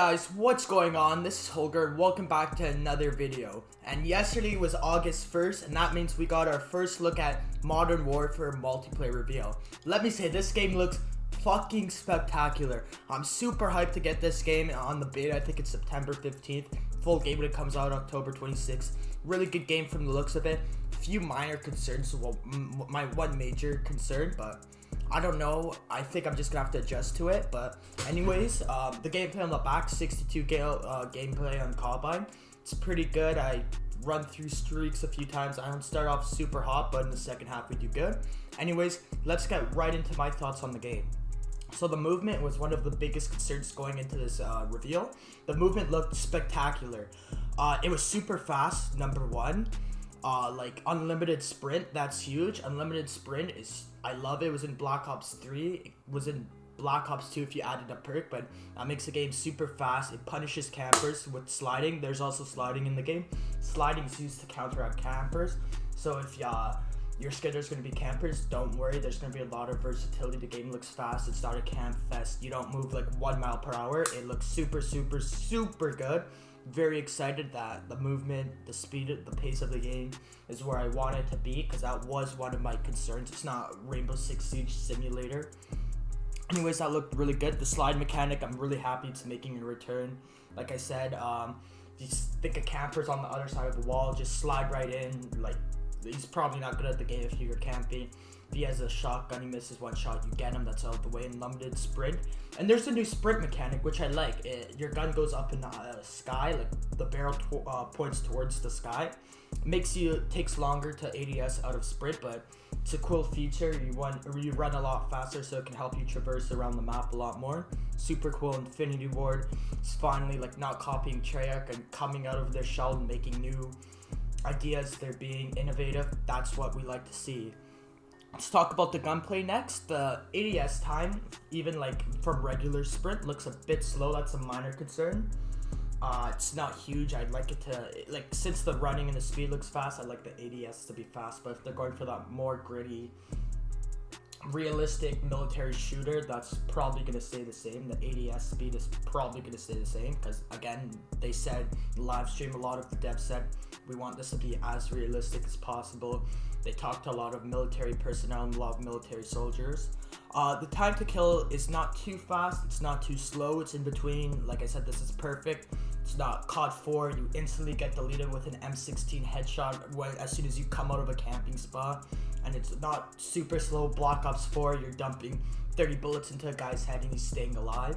guys, what's going on? This is Holger and welcome back to another video. And yesterday was August 1st, and that means we got our first look at Modern Warfare multiplayer reveal. Let me say, this game looks fucking spectacular. I'm super hyped to get this game on the beta. I think it's September 15th. Full game when it comes out October 26th. Really good game from the looks of it. Few minor concerns, well, my one major concern, but I don't know. I think I'm just gonna have to adjust to it. But anyways, the gameplay on the back, 62 gameplay on Combine. It's pretty good. I run through streaks a few times. I don't start off super hot, but in the second half we do good. Anyways, let's get right into my thoughts on the game. So the movement was one of the biggest concerns going into this reveal. The movement looked spectacular. It was super fast, number one. Like unlimited sprint, that's huge. Unlimited sprint is, I love it. It was in Black Ops 3. It was in Black Ops 2 if you added a perk, but that makes the game super fast. It punishes campers with sliding. There's also sliding in the game. Sliding is used to counteract campers. So if you're scared there's going to be campers, don't worry. There's going to be a lot of versatility. The game looks fast. It's not a camp fest. You don't move like 1 mile per hour. It looks super good. Very excited that the movement, the speed, the pace of the game is where I want it to be, because that was one of my concerns. It's not Rainbow Six Siege Simulator. Anyways, that looked really good. The slide mechanic, I'm really happy it's making a return. Like I said, if you think a camper's on the other side of the wall, just slide right in. Like, he's probably not good at the game if you're camping. If he has a shotgun, he misses one shot, you get him. That's out of the way. Unlimited sprint. And there's a new sprint mechanic, which I like. Your gun goes up in the sky, like the barrel points towards the sky. Takes longer to ADS out of sprint, but it's a cool feature. You run a lot faster, so it can help you traverse around the map a lot more. Super cool. Infinity Ward is finally like not copying Treyarch and coming out of their shell and making new ideas. They're being innovative. That's what we like to see. Let's talk about the gunplay next. The ADS time, even like from regular sprint, looks a bit slow. That's a minor concern. It's not huge. I'd like it to, like, since the running and the speed looks fast, I'd like the ADS to be fast. But if they're going for that more gritty, realistic military shooter, that's probably going to stay the same. The ADS speed is probably going to stay the same, because again, they said in the live stream, a lot of the devs said we want this to be as realistic as possible. They talked to a lot of military personnel and a lot of military soldiers. The time to kill is not too fast, it's not too slow, it's in between. Like I said, this is perfect. It's not COD 4, you instantly get deleted with an M16 headshot as soon as you come out of a camping spot. And it's not super slow. Black Ops 4, you're dumping 30 bullets into a guy's head and he's staying alive.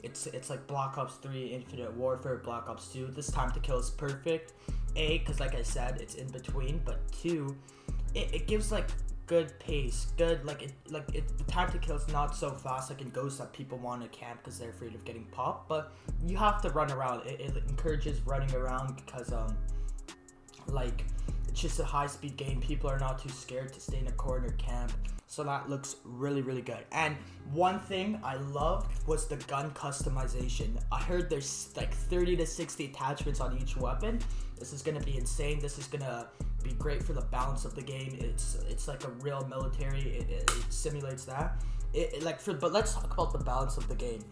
It's like Black Ops 3, Infinite Warfare, Black Ops 2. This time to kill is perfect. A, because like I said, it's in between, but 2, it gives like good pace, good the time to kill is not so fast like in Ghost that people want to camp because they're afraid of getting popped, but you have to run around. It encourages running around because like it's just a high-speed game. People are not too scared to stay in a corner camp, so that looks really good. And one thing I loved was the gun customization. I heard there's like 30 to 60 attachments on each weapon. This is gonna be insane. This is gonna be great for the balance of the game. It's like a real military. It simulates that. But let's talk about the balance of the game.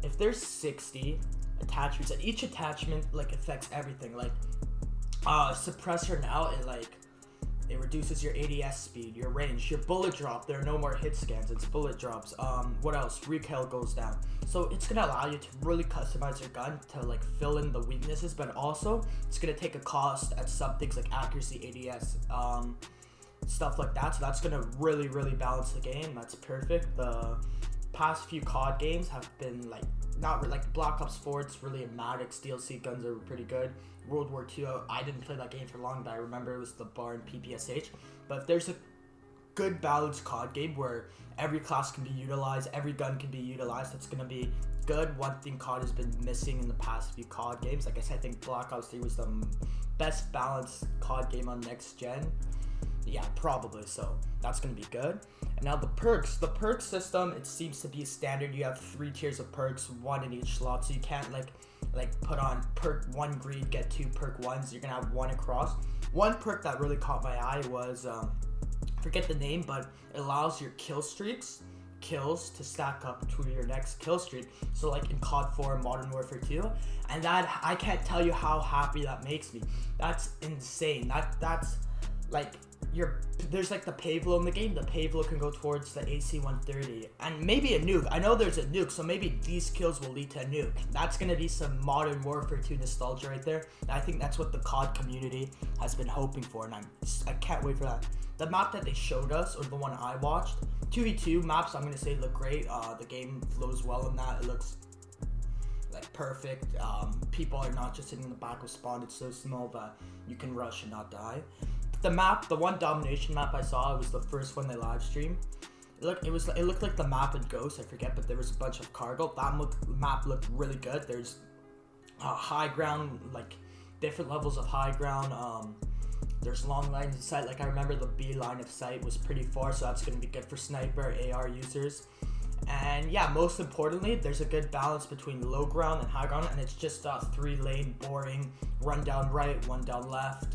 If there's 60 attachments, and each attachment like affects everything, like suppressor now, it reduces your ADS speed, your range, your bullet drop. There are no more hit scans, it's bullet drops. What else? Recoil goes down. So it's gonna allow you to really customize your gun to like fill in the weaknesses, but also it's gonna take a cost at some things like accuracy, ADS, stuff like that. So that's gonna really balance the game. That's perfect. The past few COD games have been like, not like Black Ops 4, it's really a Maddox DLC guns are pretty good. World War II, I didn't play that game for long, but I remember it was the bar and PPSH. But if there's a good balanced COD game where every class can be utilized, every gun can be utilized, that's gonna be good. One thing COD has been missing in the past few COD games, like I said, I think Black Ops 3 was the best balanced COD game on next gen. Yeah, probably, so that's gonna be good. And now the perk system, it seems to be standard. You have 3 tiers of perks, 1 in each slot, so you can't like put on perk 1 greed, get 2 perk 1s. You're gonna have 1 across. One perk that really caught my eye was, forget the name, but it allows your kill streaks kills to stack up to your next kill streak. So like in COD 4, Modern Warfare 2, and that, I can't tell you how happy that makes me. That's insane. That's like, there's like the Pavlo in the game. The Pavlo can go towards the AC-130 and maybe a nuke. I know there's a nuke, so maybe these kills will lead to a nuke. That's gonna be some Modern Warfare 2 nostalgia right there. And I think that's what the COD community has been hoping for, and I can't wait for that. The map that they showed us, or the one I watched, 2v2 maps, I'm gonna say look great. The game flows well in that. It looks like perfect. People are not just sitting in the back of spawn. It's so small that you can rush and not die. The one domination map I saw, it was the first one they live streamed. It looked like the map in Ghost, I forget, but there was a bunch of cargo. That map looked really good. There's high ground, like different levels of high ground. There's long lines of sight. Like I remember the B line of sight was pretty far, so that's gonna be good for sniper, AR users. And yeah, most importantly, there's a good balance between low ground and high ground, and it's just 3-lane boring, run down right, one down left,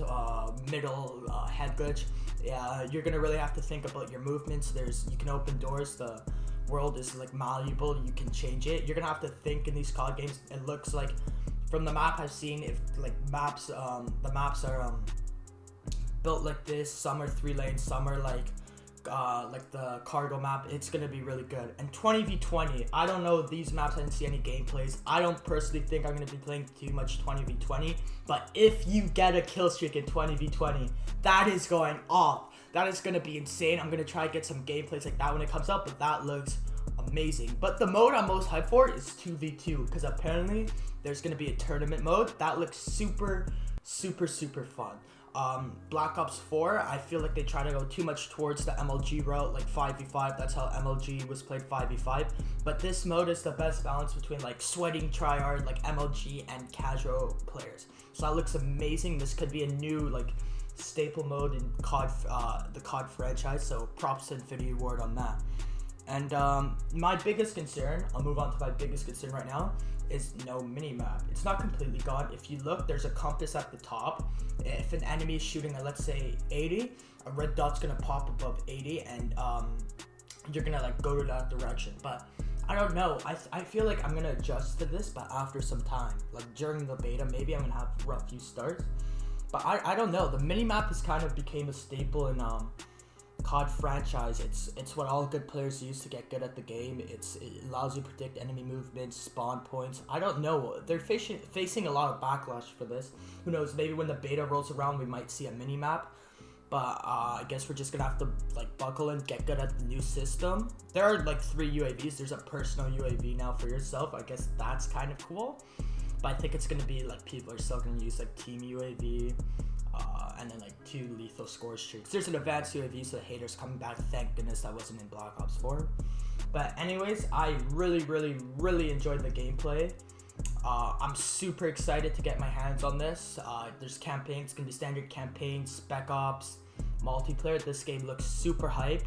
middle, head glitch. Yeah, you're gonna really have to think about your movements. You can open doors. The world is like malleable. You can change it. You're gonna have to think in these COD games. It looks like, from the map I've seen, if like maps, the maps are built like this. Some are 3-lane, some are like the cargo map. It's gonna be really good. And 20v20, I don't know these maps. I didn't see any gameplays. I don't personally think I'm gonna be playing too much 20v20, but if you get a kill streak in 20v20, that is going off. That is gonna be insane. I'm gonna try to get some gameplays like that when it comes out, but that looks amazing. But the mode I'm most hyped for is 2v2, because apparently there's gonna be a tournament mode that looks super fun. Black Ops 4, I feel like they try to go too much towards the MLG route, like 5v5. That's how MLG was played, 5v5. But this mode is the best balance between like sweating tryhard, like MLG, and casual players. So that looks amazing. This could be a new like staple mode in COD, the COD franchise. So props to Infinity Ward on that. And my biggest concern, I'll move on to my biggest concern right now, is no minimap. It's not completely gone. If you look, there's a compass at the top. If an enemy is shooting at, let's say, 80, a red dot's gonna pop above 80, and you're gonna like go to that direction. But I don't know. I feel like I'm gonna adjust to this, but after some time, like during the beta, maybe I'm gonna have rough few starts. But I don't know. The minimap has kind of became a staple in COD franchise. It's what all good players use to get good at the game. It allows you to predict enemy movements, spawn points. I don't know. They're facing a lot of backlash for this. Who knows? Maybe when the beta rolls around, we might see a mini map. But I guess we're just gonna have to like buckle and get good at the new system. There are like 3 UAVs. There's a personal UAV now for yourself. I guess that's kind of cool. But I think it's gonna be like people are still gonna use like team UAV. And then like 2 lethal score streaks. There's an advanced UAV, so the haters coming back. Thank goodness that wasn't in Black Ops 4. But anyways, I really enjoyed the gameplay. I'm super excited to get my hands on this. There's campaigns. It's gonna be standard campaign, spec ops, multiplayer. This game looks super hype.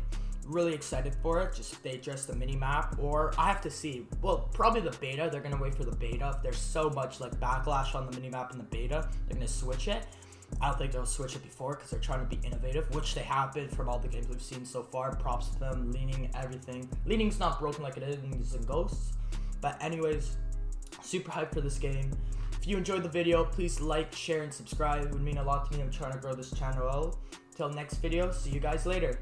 Really excited for it. Just if they address the mini map, or I have to see. Well, probably the beta. They're gonna wait for the beta. If there's so much like backlash on the mini map in the beta, they're gonna switch it. I don't think they'll switch it before, because they're trying to be innovative, which they have been from all the games we've seen so far. Props to them. Leaning, everything. Leaning's not broken like it is in Ghosts. But anyways, super hyped for this game. If you enjoyed the video, please like, share, and subscribe. It would mean a lot to me. I'm trying to grow this channel out. Till next video, see you guys later.